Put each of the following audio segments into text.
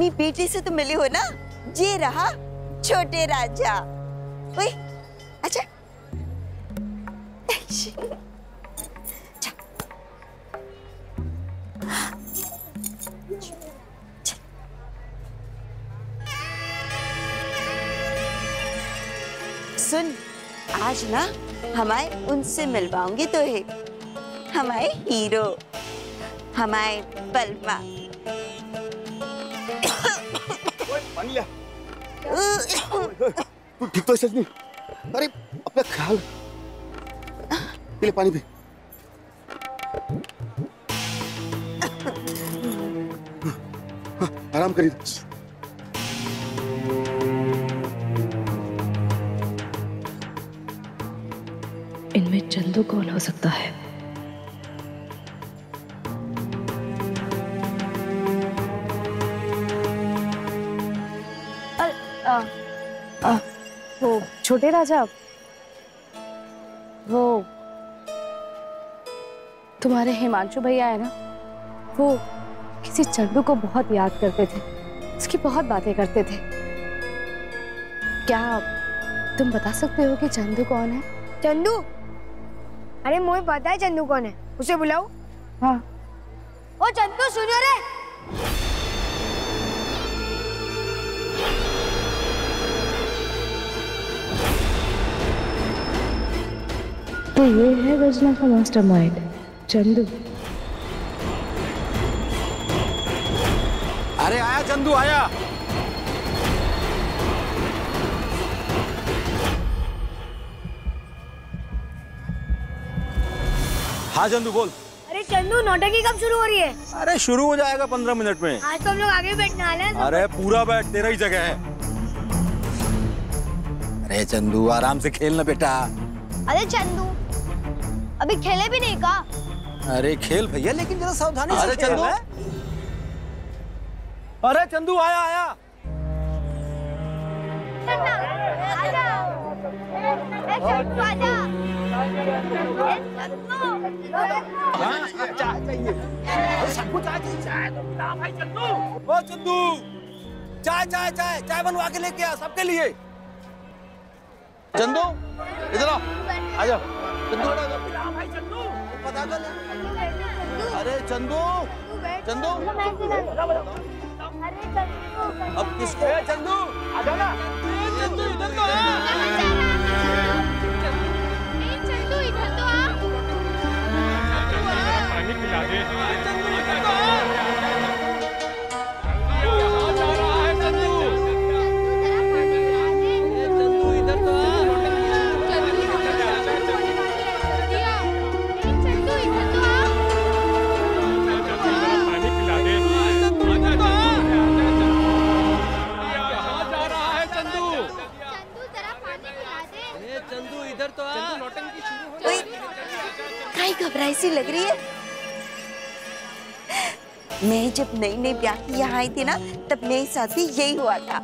अम्मी बेटी से तो मिली हो ना, ये रहा छोटे राजा। ओए अच्छा सुन, आज ना हमारे उनसे मिलवाऊंगी तो है, हमारे हीरो, हमारे बलमा। पानी ले। तू ठीक तो है सजनी? अरे अपना ख्याल, ले पानी पी। आराम करिए। इनमें चंदू कौन हो सकता है? वो छोटे राजा, वो तुम्हारे हिमांशु भैया है ना, वो किसी चंदू को बहुत याद करते थे, उसकी बहुत बातें करते थे। क्या तुम बता सकते हो कि चंदू कौन है? चंदू? अरे मुझे पता है चंदू कौन है, उसे बुलाओ। हाँ। ओ चंदू सुनियो रे। तो ये है गजना का मास्टरमाइंड, चंदू। अरे आया चंदू आया। हाँ चंदू बोल। अरे चंदू नौटंकी कब शुरू हो रही है? अरे शुरू हो जाएगा 15 मिनट में। आज तो हम लोग आगे बैठने वाले हैं। अरे पूरा बैठ, तेरा ही जगह है। अरे चंदू आराम से खेलना बेटा। अरे चंदू अभी खेले भी नहीं का? अरे खेल भैया, लेकिन जरा सावधानी से। अरे चंदू, अरे चंदू आया आया। ओ चंदू, चाय चाय चाय चाय बनवा के लेके आ सबके लिए। चंदू इधर आओ, आ जाओ। चंदू भाई, चंदू पता कर। अरे चंदू चंदू अब किसको? चंदू आ जाओ ना। चंदू इधर तो आ। चंदू इधर तो आ। पानी पिला दे। चंदू इधर तो आ। कहाँ जा रहा है चंदू? चंदू इधर तो आ। घबराई सी लग रही है। मैं जब नई नई ब्याह की यहाँ आई थी ना, तब मेरे साथ भी यही हुआ था।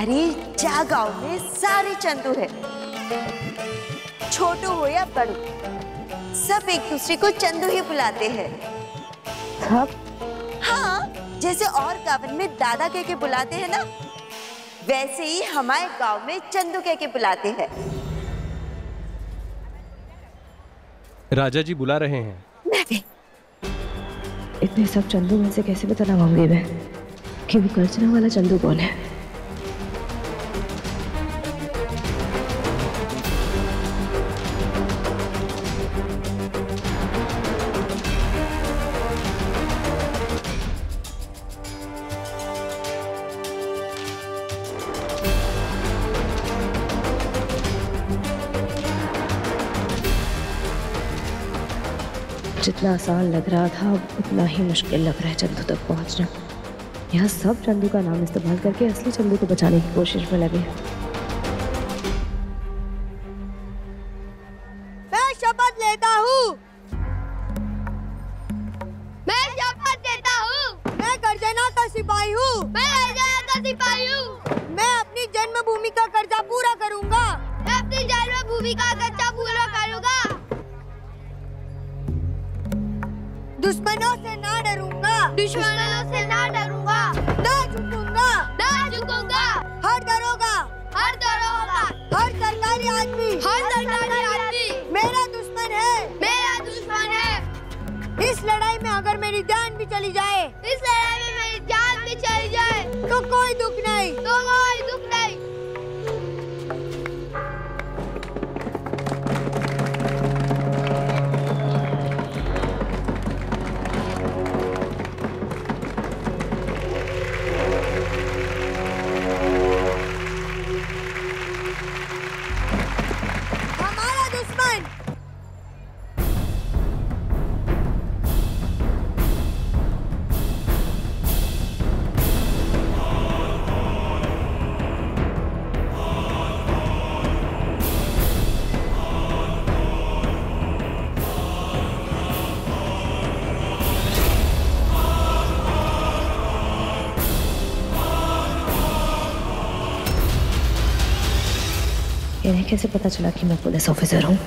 अरे जा गांव में सारे चंदू है, छोटो हो या बड़ो, सब एक दूसरे को चंदू ही बुलाते हैं। सब? हाँ, जैसे और गाँव में दादा कह के बुलाते हैं ना, वैसे ही हमारे गांव में चंदू कह के बुलाते हैं। राजा जी बुला रहे हैं। मैं भी। इतने सब चंदू में से कैसे पता लगाऊंगी मैं कि वो गर्जना वाला चंदू कौन है? जितना आसान लग रहा था उतना ही मुश्किल लग रहा है चंदू तक पहुंचना। यहाँ सब चंदू का नाम इस्तेमाल करके असली चंदू को बचाने की कोशिश में लगे। मैं शपथ लेता हूँ, मैं शपथ लेता हूँ, मैं गर्जना का सिपाही हूँ, मैं गर्जना का सिपाही हूँ, मैं अपनी जन्मभूमि का कर्जा पूरा करूँगा, मैं अपनी जन्मभूमि का कर्जा पूरा करूँगा, दुश्मनों से ना डरूंगा, दुश्मनों से ना डरूंगा, सरकारी आदमी, हर सरकारी आदमी मेरा दुश्मन है, मेरा दुश्मन है। इस लड़ाई में अगर मेरी जान भी चली जाए, इस लड़ाई में मेरी जान भी चली जाए, तो कोई दुख नहीं, तो कोई दुख नहीं। इन्हें कैसे पता चला कि मैं पुलिस ऑफिसर हूँ?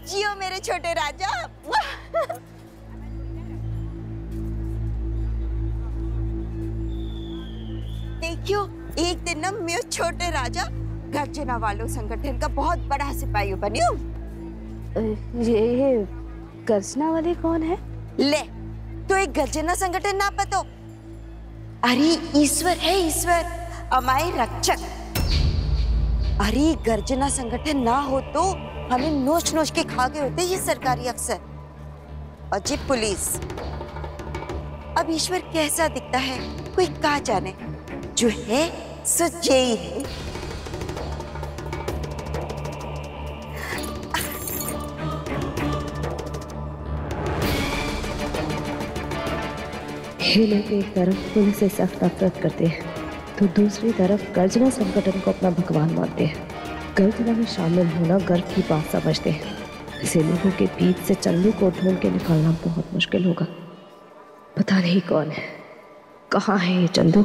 जियो मेरे छोटे राजा। देखियो, एक दिन ना मैं छोटे राजा गर्जना वालों संगठन का बहुत बड़ा सिपाही बनियो। ये गर्जना वाले कौन है? ले, तो एक गर्जना संगठन ना पतो? अरे ईश्वर है, ईश्वर हमारे रक्षक। अरे गर्जना संगठन ना हो तो हमें नोच नोच के खा गए होते ये सरकारी अफसर और जी पुलिस। अब ईश्वर कैसा दिखता है कोई क्या जाने, जो है सो यही है। ये लोग एक तरफ पुलिस से सख्त नफरत करते हैं तो दूसरी तरफ गर्जना संगठन को अपना भगवान मानते हैं। गर्जना में शामिल होना गर्व की बात समझते हैं। ऐसे लोगों के बीच से चंदू को ढूंढ के निकालना बहुत मुश्किल होगा। पता नहीं कौन है, कहाँ है ये चंदू?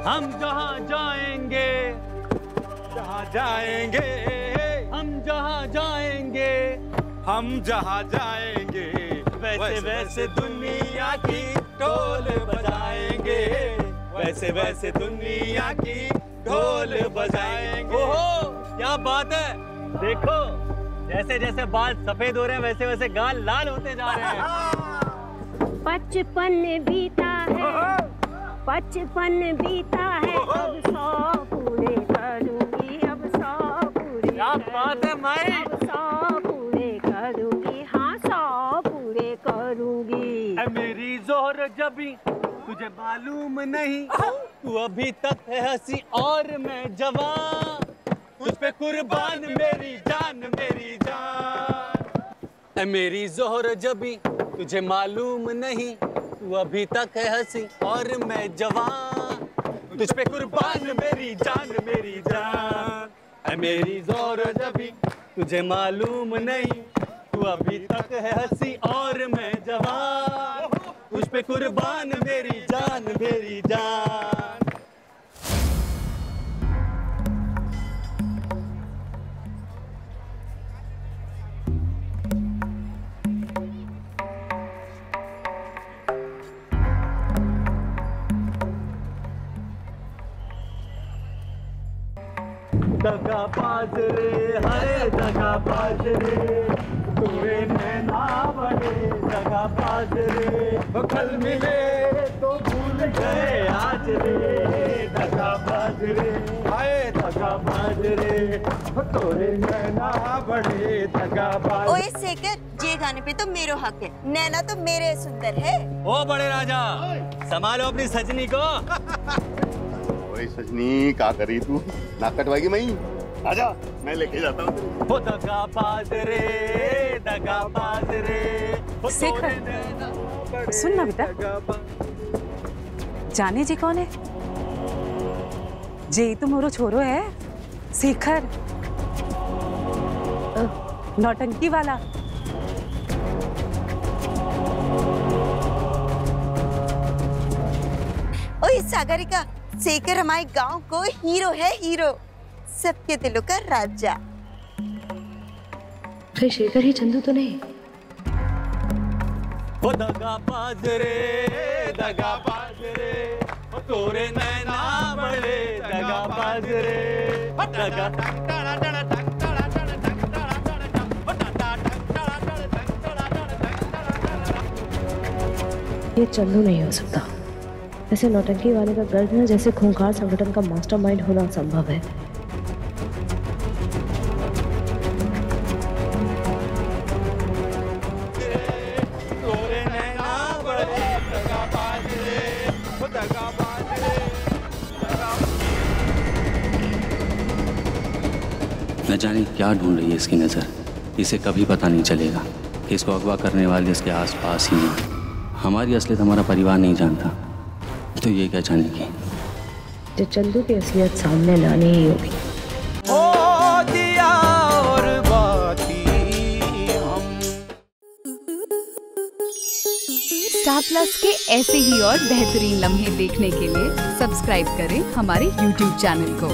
हम जहाँ जाएंगे, जहाँ जाएंगे, हम जहाँ जाएंगे, हम जहाँ जाएंगे, वैसे वैसे दुनिया की ढोल बजाएंगे, वैसे वैसे दुनिया की ढोल बजाएंगे। ओहो, क्या बात है! देखो जैसे जैसे बाल सफेद हो रहे हैं वैसे वैसे गाल लाल होते जा रहे हैं। बचपन बीता है, बचपन बीता है, अब 100 पूरे करूंगी, अब 100 पूरे। क्या बात है माई, अब 100 पूरे करूंगी, हाँ 100 पूरे करूंगी। मेरी जोहर जबी तुझे मालूम नहीं, तू अभी तक है हंसी और मैं जवान, तुझ पे कुर्बान मेरी जान मेरी जान। मेरी जोहर जबी तुझे मालूम नहीं, तू अभी तक है हंसी और मैं जवान, तुझ पे कुर्बान मेरी जान मेरी जान। मेरी जोहर जबी तुझे मालूम नहीं, तू अभी तक है हंसी और मैं जवान, तुझ पे कुर्बान मेरी जान मेरी जान। दगाबाज रे हरे दगाबाज रे, तोरे नैना बड़े दगाबाज रे, कल मिले तो भूल गए आज रे, दगाबाज रे हाय दगाबाज रे, तोरे नैना बड़े दगाबाज। ओए शेखर, ये गाने पे तो मेरो हक है, नैना तो मेरे सुंदर है। ओ बड़े राजा, संभालो अपनी सजनी को। ओए सजनी, क्या करी तू? नाक कटवाएगी मैं? आजा, मैं लेके जाता हूँ। वो दगाबाज रे, दगाबाज रे। शेखर, सुन ना बेटा, जाने जी कौन है? जे तो मोरो छोरो है, शेखर, नौटंकी वाला। ओए सागरिका, शेखर हमारे गांव को हीरो है, हीरो, सबके दिलों का राजा। फिर शेखर ही चंदू तो नहीं? वो दगाबाज रे, दगाबाज रे, वो तोरे नैना बड़े दगाबाज रे, दगा। ये चंदू नहीं हो सकता। ऐसे नौटंकी वाले का गर्द ना जैसे खूंखार संगठन का मास्टरमाइंड होना संभव है। न जाने क्या ढूंढ रही है इसकी नज़र, इसे कभी पता नहीं चलेगा कि इसको अगवा करने वाले इसके आसपास ही हैं। हमारी असलियत हमारा परिवार नहीं जानता, तो ये क्या जानेगी? जो चंदू की असलियत सामने लानी ही होगी। ओ दिया और बाती हम। स्टार प्लस के ऐसे ही और बेहतरीन लम्हे देखने के लिए सब्सक्राइब करें हमारे YouTube चैनल को।